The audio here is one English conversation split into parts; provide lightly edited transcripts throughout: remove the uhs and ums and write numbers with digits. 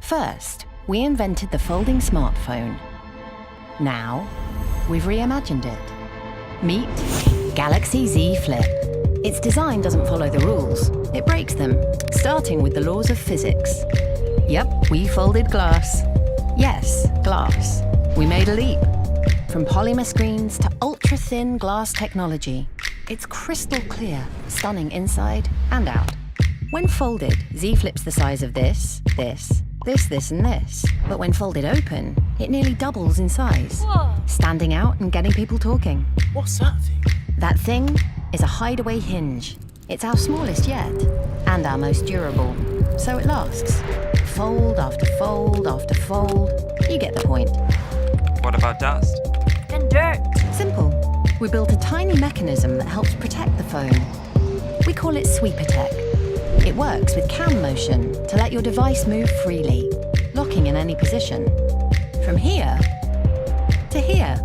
First, we invented the folding smartphone. Now, we've reimagined it. Meet Galaxy Z Flip. Its design doesn't follow the rules. It breaks them, starting with the laws of physics. Yep, we folded glass. Yes, glass. We made a leap. From polymer screens to ultra-thin glass technology. It's crystal clear, stunning inside and out. When folded, Z Flip's the size of this, and this. But when folded open, it nearly doubles in size. Whoa. Standing out and getting people talking. What's that thing? That thing is a hideaway hinge. It's our smallest yet, and our most durable, so it lasts. Fold after fold after fold. You get the point. What about dust? And dirt. Simple. We built a tiny mechanism that helps protect the phone. We call it SweeperTech. It works with cam motion to let your device move freely, locking in any position. From here to here.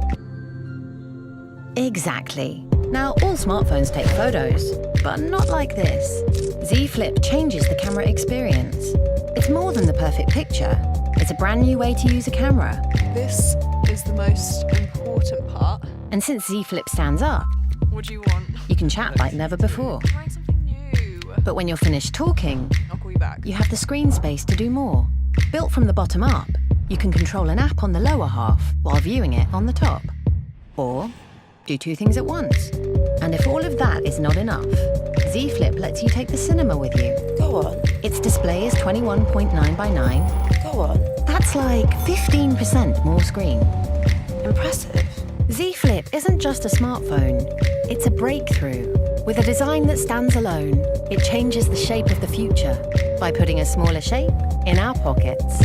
Exactly. Now, all smartphones take photos, but not like this. Z Flip changes the camera experience. It's more than the perfect picture. It's a brand new way to use a camera. This is the most important part. And since Z Flip stands up, What do you want? you can chat like never before. Trying something new. But when you're finished talking, I'll call you back. you have the screen space to do more. Built from the bottom up, you can control an app on the lower half while viewing it on the top. Or do two things at once. And if all of that is not enough, Z Flip lets you take the cinema with you. Go on, Its display is 21.9 by 9. go on. That's like 15% more screen. Impressive. Z Flip isn't just a smartphone, it's a breakthrough. With a design that stands alone, it changes the shape of the future by putting a smaller shape in our pockets.